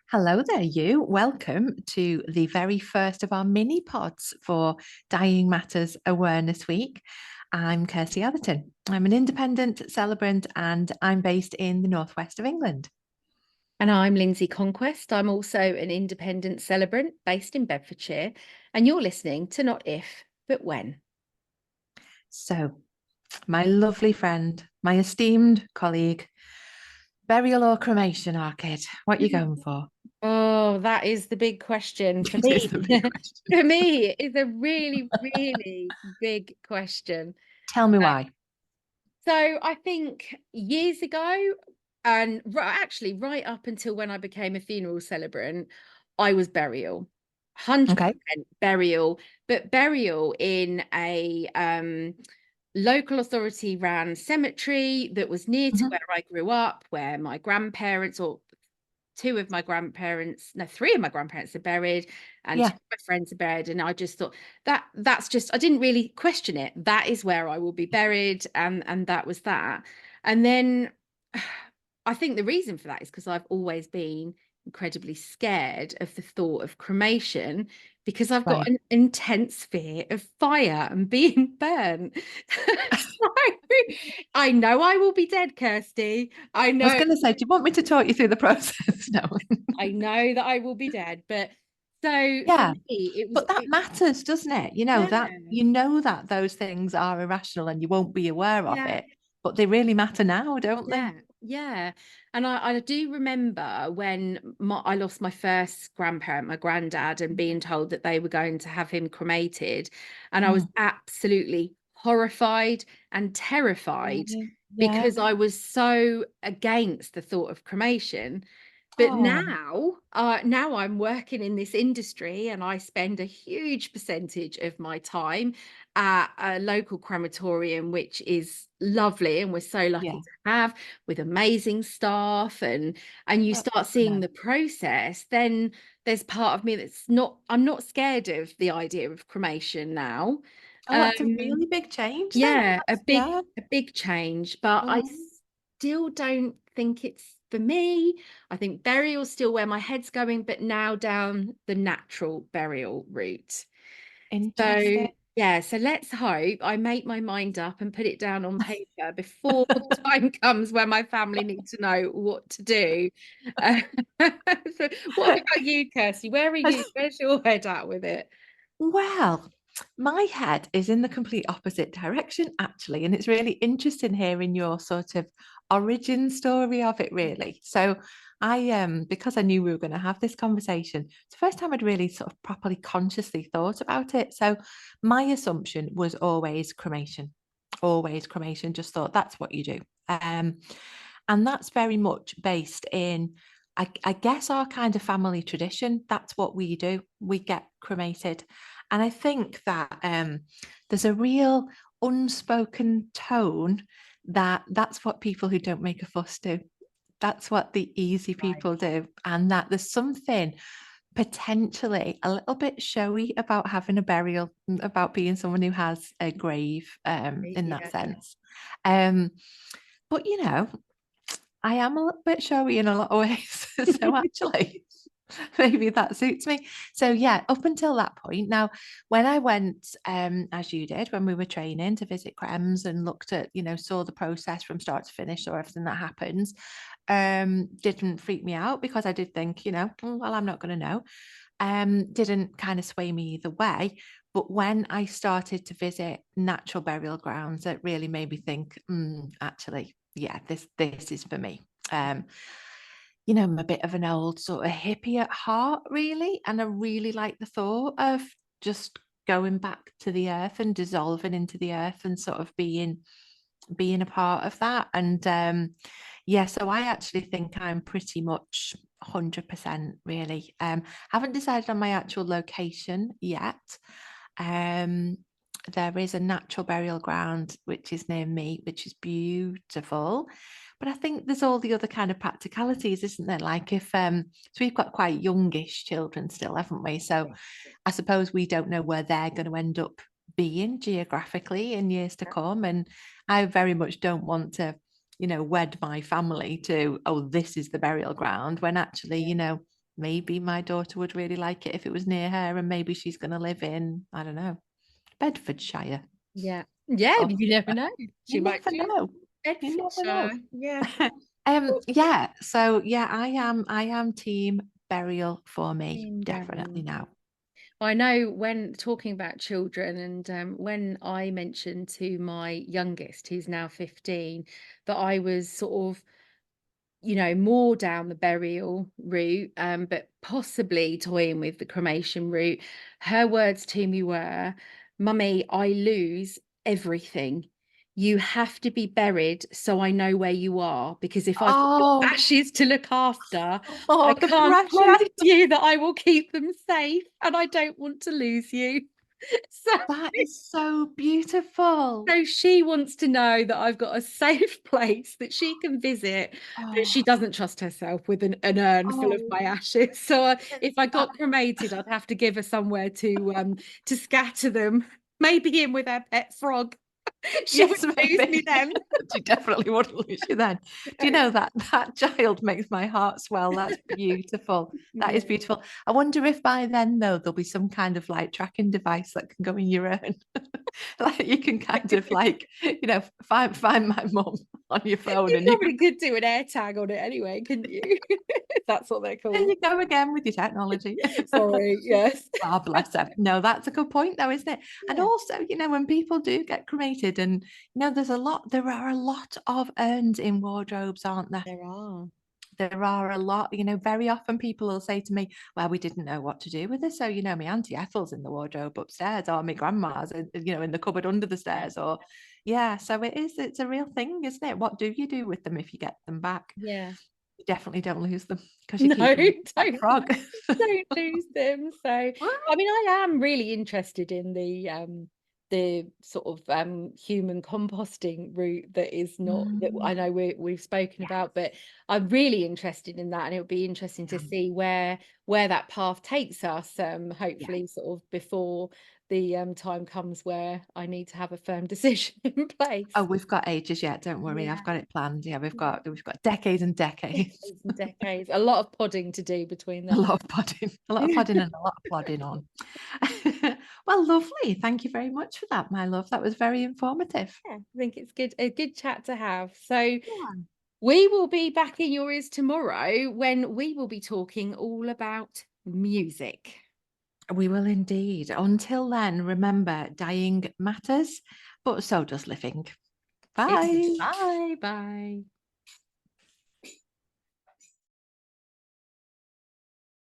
Hello there, you. Welcome to the very first of our mini pods for Dying Matters Awareness Week. I'm Kirstie Atherton. I'm an independent celebrant and I'm based in the northwest of England. And I'm Lyndsey Conquest. I'm also an independent celebrant based in Bedfordshire. And you're listening to Not If, But When. So, my lovely friend, my esteemed colleague, burial or cremation, Arcade? What are you going for? Oh, that is the big question for It is me. the big question. For me, it's a really, really big question. Tell me why. So I think years ago, and actually right up until when I became a funeral celebrant, I was burial, Okay. 100% burial, but burial in a local authority ran cemetery that was near to Mhm. where I grew up, where my grandparents or two of my grandparents, no, three of my grandparents are buried, and two Yeah. of my friends are buried. And I just thought that's just, I didn't really question it. That is where I will be buried, and that was that. And then I think the reason for that is because I've always been incredibly scared of the thought of cremation because I've got Right. an intense fear of fire and being burnt. So I know I will be dead, Kirsty. I I was know going to say, do you want me to talk you through the process? No. I know that I will be dead, but so for Yeah. me, it was But that matters, doesn't it? yeah, That those things are irrational and you won't be aware of yeah, it, but they really matter now, don't yeah, they? yeah. And I do remember when I lost my first grandparent, my granddad, and being told that they were going to have him cremated, and I was Mm. absolutely horrified and terrified Yeah. because I was so against the thought of cremation. But Oh, now I'm working in this industry and I spend a huge percentage of my time at a local crematorium, which is lovely and we're so lucky yeah. to have, with amazing staff, and you That's start good to seeing know. the process. Then there's part of me I'm not scared of the idea of cremation now. Oh, that's a Um, really big change then. yeah, That's, yeah. a big change, but I Mm. still don't think it's for me. I think burial's still where my head's going, but now down the natural burial route. So Interesting. yeah, so let's hope I make my mind up and put it down on paper before the time comes where my family need to know what to do. Uh, so what about you, Kirsty? Where are you? Where's your head at with it? Well, my head is in the complete opposite direction, actually. And it's really interesting hearing your sort of origin story of it, really. So because I knew we were going to have this conversation, it's the first time I'd really sort of properly consciously thought about it. So my assumption was always cremation, just thought that's what you do. And that's very much based in I guess our kind of family tradition. That's what we do. We get cremated. And I think that there's a real unspoken tone that that's what people who don't make a fuss do. That's what the easy Right. people do. And that there's something potentially a little bit showy about having a burial, about being someone who has a grave in that Yeah. sense. Um, but I am a little bit showy in a lot of ways. So actually, maybe that suits me. So yeah, up until that point. Now, when I went, as you did, when we were training to visit Crems and looked at, saw the process from start to finish, saw everything that happens, didn't freak me out because I did think, well, I'm not going to know. Didn't kind of sway me either way. But when I started to visit natural burial grounds, it really made me think, actually, yeah, this is for me. I'm a bit of an old sort of hippie at heart, really, and I really like the thought of just going back to the earth and dissolving into the earth and sort of being a part of that. And yeah, so I actually think I'm pretty much 100% really. Haven't decided on my actual location yet. Um, there is a natural burial ground which is near me, which is beautiful. But I think there's all the other kind of practicalities, isn't there? Like if so we've got quite youngish children still, haven't we? So I suppose we don't know where they're going to end up being geographically in years to come. And I very much don't want to, wed my family to, oh, this is the burial ground, when actually, maybe my daughter would really like it if it was near her, and maybe she's going to live in, I don't know, Bedfordshire. Yeah. Or You never know. She you might never choose know. You never know. Bedfordshire. Yeah. Yeah. So yeah, I am team burial for me, In definitely burial. now. I know when talking about children, and when I mentioned to my youngest, who's now 15, that I was sort of, more down the burial route, but possibly toying with the cremation route, her words to me were, "Mummy, I lose everything. You have to be buried so I know where you are, because if I've got your Oh, ashes to look after, I oh, the can't pressure. promise you that I will keep them safe, and I don't want to lose you." So That is so beautiful. so she wants to know that I've got a safe place that she can visit, but she Oh, doesn't trust herself with an urn full of my oh, ashes. So if I that, got cremated, I'd have to give her somewhere to scatter them, maybe in with her pet frog. She yes, wouldn't lose me maybe. then. She definitely wouldn't lose you then. Do you know that child makes my heart swell? That's beautiful. That Yeah. is beautiful. I wonder if by then, though, there'll be some kind of like tracking device that can go in your own. Like you can kind of like, find my mum on your phone You and you can, probably could do an air tag on it anyway, couldn't you? If that's what they're there called. you go again with your technology. Sorry, yes. Oh, bless her. No, that's a good point, though, isn't it? And Yeah, also, when people do get cremated, and there are a lot of urns in wardrobes, aren't there? there are. There are a lot, very often people will say to me, well, we didn't know what to do with this. So, my Auntie Ethel's in the wardrobe upstairs, or my grandma's, in the cupboard under the Yeah. stairs, or yeah. So it's a real thing, isn't it? What do you do with them if you get them back? Yeah. You definitely don't lose them because you No, keep them with that don't frog. don't lose them. So, I mean, I am really interested in the sort of human composting route that is not that I Mm, know we've spoken yeah, about, but I'm really interested in that, and it would be interesting to yeah, see where that path takes us. yeah. Hopefully, sort of before the time comes where I need to have a firm decision in Oh, place. we've got ages yet. Don't worry. I've Yeah. got it planned. Yeah, Yeah. we've got decades and decades. Decades and decades. A lot of podding to do between A then. lot of podding, a lot of podding and a lot of plodding on. Well, lovely. Thank you very much for that, my love. That was very informative. Yeah, I think it's a good chat to have. So Yeah. we will be back in your ears tomorrow when we will be talking all about music. We will indeed. Until then, remember, dying matters, but so does living. It is. Bye. Bye. Bye.